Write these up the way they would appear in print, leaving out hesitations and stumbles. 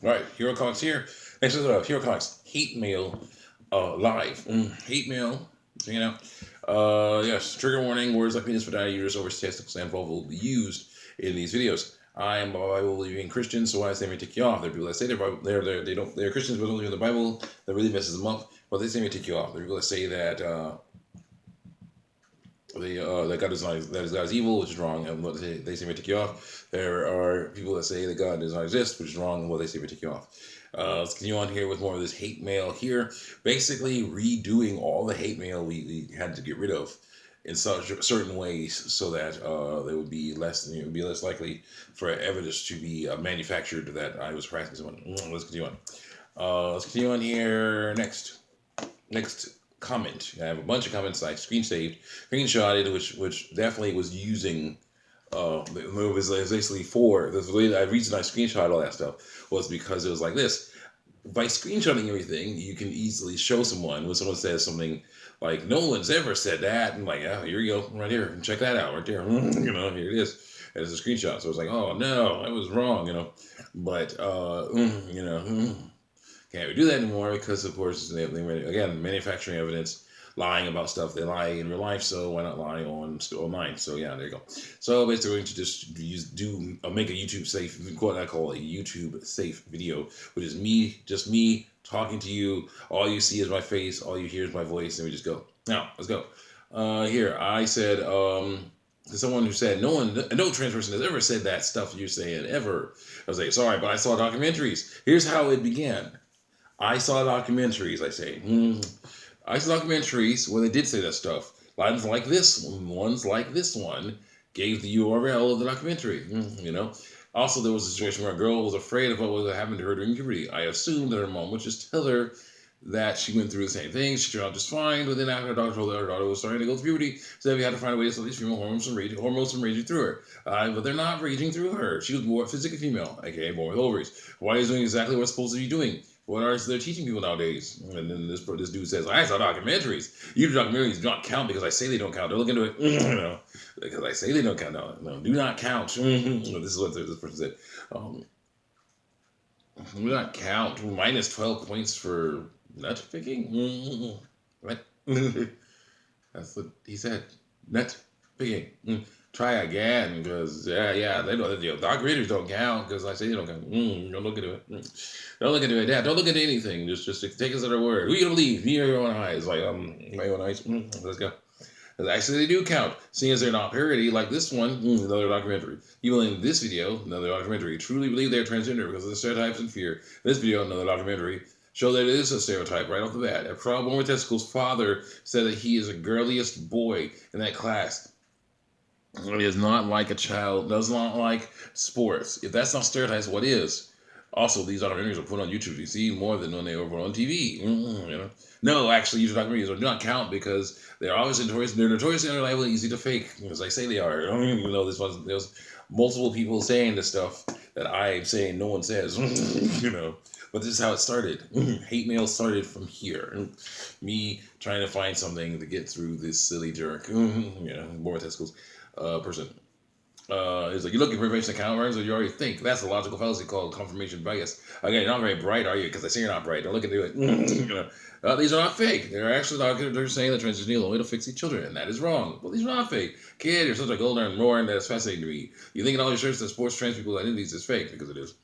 All right, Hero Comics here. Next is Hero Comics Hate Mail Live. Hate mail, you know. Yes, trigger warning, words like penis, vagina, uterus, ovaries, testicles, and vulva will be used in these videos. I am a Bible believing Christian, so I say may take you off. There are people that say they're Christians but don't believe in the Bible. That really messes them up. But they say may take you off. There are people that say that that God is evil, which is wrong, and what they say may take you off. There are people that say that God does not exist, which is wrong, and what they say may take you off. Let's continue on here with more of this hate mail here. Basically, redoing all the hate mail we had to get rid of in such certain ways, so that there would be less, it would be less likely for evidence to be manufactured that I was harassing someone. Let's continue on. Let's continue on here. Next comment. I have a bunch of comments I screenshotted, which definitely was using. It was basically for the reason I screenshot all that stuff was because it was like this. By screenshotting everything, you can easily show someone when someone says something like "No one's ever said that," and like, "Yeah, here you go, right here, check that out, right there." Here it is. And it's a screenshot, so it's like, "Oh no, I was wrong," But can't we do that anymore because, of course, again, manufacturing evidence, lying about stuff. They lie in real life, so why not lie online? So yeah, there you go. So basically, we're going to just make a YouTube safe, what I call a YouTube safe video, which is just me talking to you. All you see is my face, all you hear is my voice, and we just go. Now, let's go. Here, I said, to someone who said no trans person has ever said that stuff you're saying ever. I was like, sorry, but I saw documentaries. Here's how it began. I saw documentaries, I say. I saw documentaries where they did say that stuff. Ones like this one, gave the URL of the documentary. Also, there was a situation where a girl was afraid of what was happening to her during puberty. I assumed that her mom would just tell her that she went through the same thing. She turned out just fine, but then after her doctor told her daughter was starting to go through puberty, so we had to find a way to stop these female hormones from raging through her. But they're not raging through her. She was more physically female, aka born with ovaries. Why is doing exactly what it's supposed to be doing? What are they teaching people nowadays? And then this dude says, I saw documentaries. You documentaries do not count because I say they don't count. They're looking into it, because I say they don't count. No, do not count. This is what this person said. Do not count. Minus 12 points for nut picking? What? That's what he said. Nut picking. Try again, because they know that documentaries don't count because I say they don't count. Don't look into it. Don't look into it. Yeah, don't look into anything. Just take us at our word. Who you gonna believe? Me or your own eyes? Like my own eyes. Let's go. Actually, they do count, seeing as they're not parody like this one. Another documentary. People in this video, another documentary, truly believe they're transgender because of the stereotypes and fear. This video, another documentary, show that it is a stereotype right off the bat. A child born with testicles' father said that he is the girliest boy in that class. He is not like a child, does not like sports. If that's not stereotypes, what is? Also, these documentaries are put on YouTube. You see more than when they were put on TV. No, actually, YouTube documentaries do not count because they're always notorious. They're notoriously unreliable and easy to fake, as I say they are. I don't even know this one. There's multiple people saying this stuff that I'm saying no one says. But this is how it started. Hate mail started from here. Me trying to find something to get through this silly jerk. More testicles person. It's like, you're looking for information that confirms what you already think. That's a logical fallacy called confirmation bias. Again, you're not very bright, are you? Because I say you're not bright. Don't look into it. These are not fake. They're actually they're saying that trans is the only way to fix these children, and that is wrong. Well, these are not fake. Kid, you're such a golden moron. That's fascinating to me. You think in all your shirts that sports trans people's identities is fake because it is.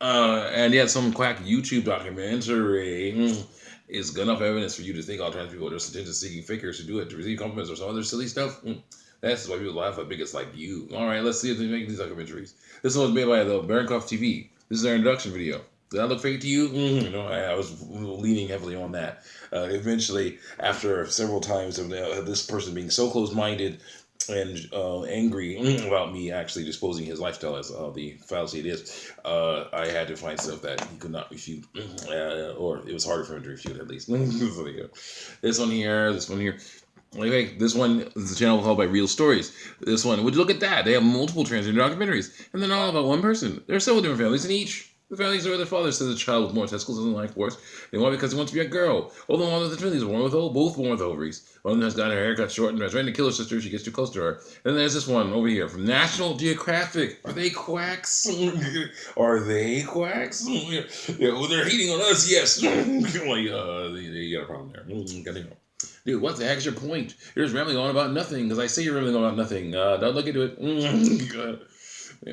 And yet some quack YouTube documentary is good enough evidence for you to think all trans people are just attention-seeking fakers who do it to receive compliments or some other silly stuff. That's why people laugh at bigots like you. All right, let's see if they make these documentaries. This one was made by the Baroncroft TV. This is their introduction video. Did that look fake to you? I was leaning heavily on that. Eventually, after several times of this person being so close-minded and angry about me actually disposing his lifestyle as the fallacy it is, I had to find stuff that he could not refute, or it was harder for him to refute at least. So there you go. This one here. Okay, this one is a channel called by Real Stories. This one, would you look at that? They have multiple transgender documentaries, and they're not all about one person. There are several different families in each. The families where the father says a child with more testicles doesn't like force. They want it because he wants to be a girl. Although one of the twins is both born with ovaries. One of them has got her hair cut short and is trying to kill her sister if she gets too close to her. And then there's this one over here from National Geographic. Are they quacks? Are they quacks? Yeah, well, they're hating on us, yes. Like, you got a problem there. Dude, what the heck's your point? You're just rambling on about nothing, because I say you're rambling on about nothing. Don't look into it.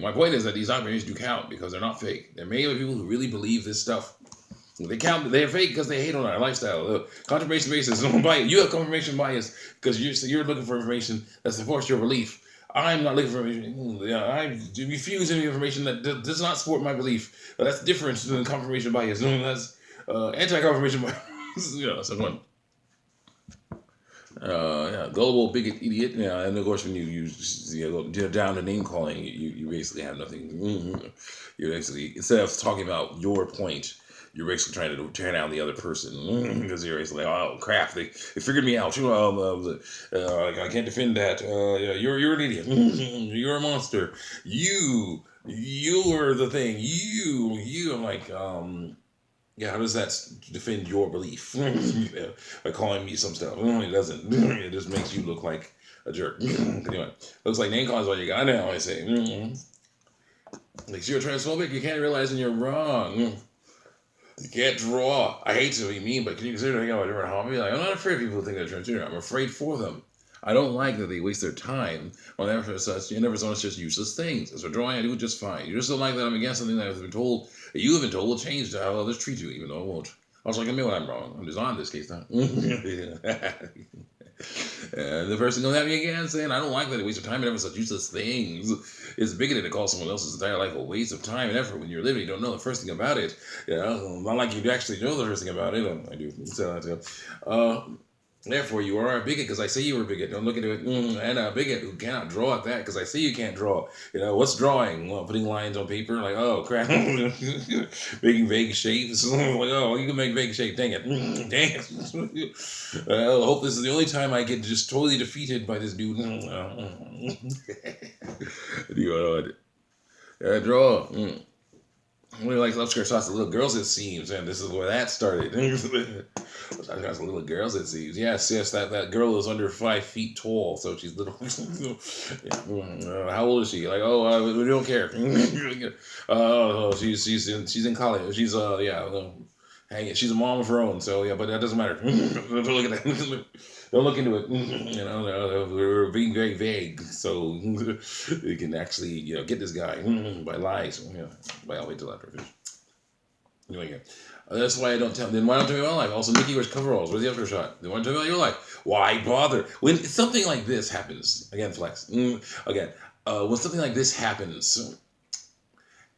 My point is that these documentaries do count because they're not fake. They're made by people who really believe this stuff. They count. They're fake because they hate on our lifestyle. Confirmation bias. You have confirmation bias because you're looking for information that supports your belief. I'm not looking for information. I refuse any information that does not support my belief. That's different than confirmation bias. That's anti-confirmation bias. So one. Gullible bigot idiot. Yeah, and of course when you go down to name calling, you basically have nothing. You basically, instead of talking about your point, you're basically trying to tear down the other person because you're basically like, oh crap, they figured me out. I can't defend that. You're an idiot. You're a monster. You're the thing. I'm like, yeah, how does that defend your belief? By calling me some stuff. It doesn't. It just makes you look like a jerk. Anyway, looks like name calling is all you got now, I say. Like, you're transphobic, you can't realize when you're wrong. You can't draw. I hate to be mean, but can you consider taking out a different hobby? Like, I'm not afraid people think they're transgender. I'm afraid for them. I don't like that they waste their time on such useless things. As for drawing, I do it just fine. You just don't like that I'm against something that you have been told will change how others treat you, even though it won't. I was like, admit when I'm wrong. I'm just on this case now. And the person comes at me again saying, I don't like that they waste their time and effort on such useless things. It's bigoted to call someone else's entire life a waste of time and effort when you're living. You don't know the first thing about it. Not like you actually know the first thing about it. I do. Therefore, you are a bigot because I say you were a bigot. Don't look into it. And a bigot who cannot draw at that because I say you can't draw. What's drawing? Well, putting lines on paper? Like, oh, crap. Making vague shapes? Like, oh, you can make vague shapes. Dang it. Dang it. Well, I hope this is the only time I get just totally defeated by this dude. Draw. Only like upskirt shots of little girls, it seems, and this is where that started. Little girls, it seems. Yes, that girl is under 5 feet tall, so she's little. How old is she? Like, we don't care. She's in college. She's hang it. She's a mom of her own, so yeah, but that doesn't matter. Don't look at that. Don't look into it. We're being very vague, so we can actually, get this guy by lies. But I'll wait till after I finish. Anyway, that's why I don't tell. Then why don't tell me about my life? Also, Mickey wears coveralls. Where's the after shot? Then why don't tell me about your life? Why bother? When something like this happens, again, flex. When something like this happens,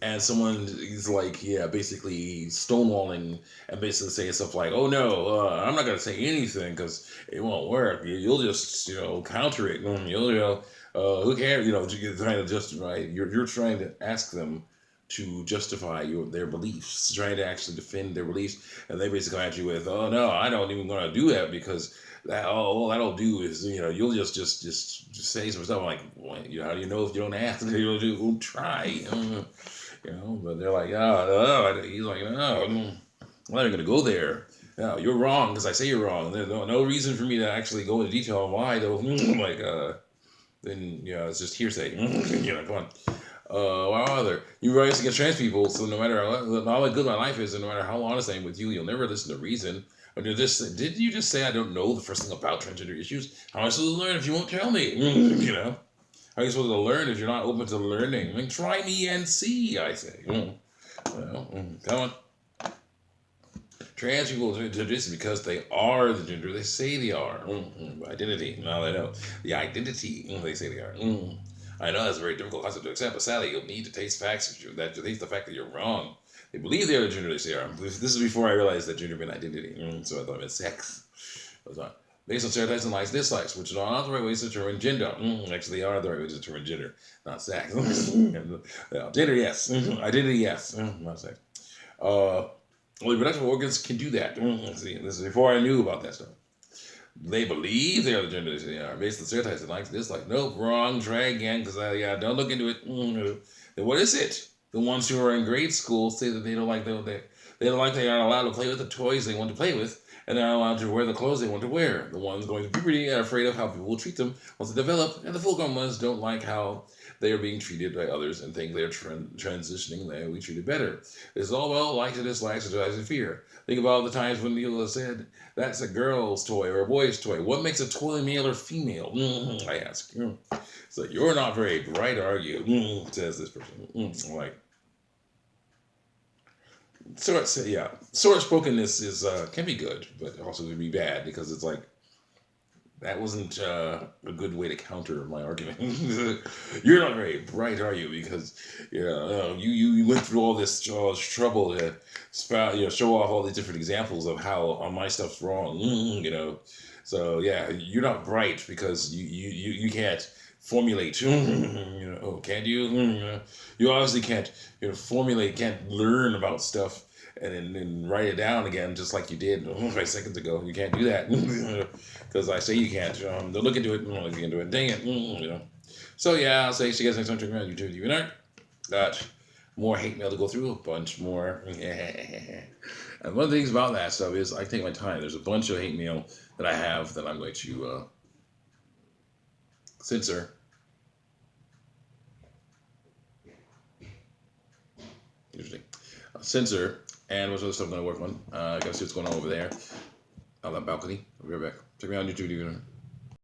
and someone is like, basically stonewalling and basically saying stuff like, oh no, I'm not going to say anything because it won't work. You'll just, counter it. Who cares? You're trying to justify, you're trying to ask them to justify their beliefs, trying to actually defend their beliefs. And they basically come at you with, oh no, I don't even going to do that because all that'll do is, you'll just say some stuff like, well, how do you know if you don't ask? You'll try. But they're like, he's like, I'm not even going to go there. No, you're wrong because I say you're wrong. There's no reason for me to actually go into detail on why, though. Then, it's just hearsay. Come on. Why bother? You rise against trans people, so no matter how good my life is, and no matter how honest I am with you, you'll never listen to reason. Did you just say I don't know the first thing about transgender issues? How am I supposed to learn if you won't tell me? How are you supposed to learn if you're not open to learning? Try me and see, I say. Come on. Trans people do this because they are the gender they say they are. Identity. Now they know. The identity they say they are. I know that's a very difficult concept to accept, but sadly, you'll need to taste facts to taste the fact that you're wrong. They believe they're the gender they say they are. This is before I realized that gender meant identity. So I thought it meant sex. That's not. Based on stereotypes and likes, dislikes, which are not the right ways to determine gender. Actually, they are the right ways to determine gender, not sex. Gender, yes. Identity, yes. Not sex. Only reproductive organs can do that. See, this is before I knew about that stuff. They believe they are the gender they say they are. Based on stereotypes and likes, dislikes. Nope, wrong. Try again, because don't look into it. Then what is it? The ones who are in grade school say that they don't like they aren't allowed to play with the toys they want to play with, and they're not allowed to wear the clothes they want to wear. The ones going to puberty are afraid of how people will treat them once they develop, and the full-grown ones don't like how they are being treated by others and think they're transitioning. They will be treated better. It's all about likes and dislikes, desires and fear. Think about the times when people have said that's a girl's toy or a boy's toy. What makes a toy male or female? I ask. So you're not very bright, are you? Says this person. Like, yeah, sort of spokenness is can be good, but also can be bad because it's like that wasn't a good way to counter my argument. You're not very bright, are you? Because you went through all this trouble to show off all these different examples of how my stuff's wrong. So yeah, you're not bright because you can't formulate. Oh, can't you? You obviously can't. Formulate, can't learn about stuff and then write it down again just like you did 5 seconds ago. You can't do that because I say you can't. They'll look into it. Look into it. Dang it. So yeah, I'll say see you guys next time. Check me out YouTube. You know, got more hate mail to go through. A bunch more. And one of the things about that stuff is I take my time. There's a bunch of hate mail that I have that I'm going to censor. Interesting. Censor. And what's other stuff I'm going to work on? I got to see what's going on over there on that balcony. I'll be right back. Check me out on YouTube.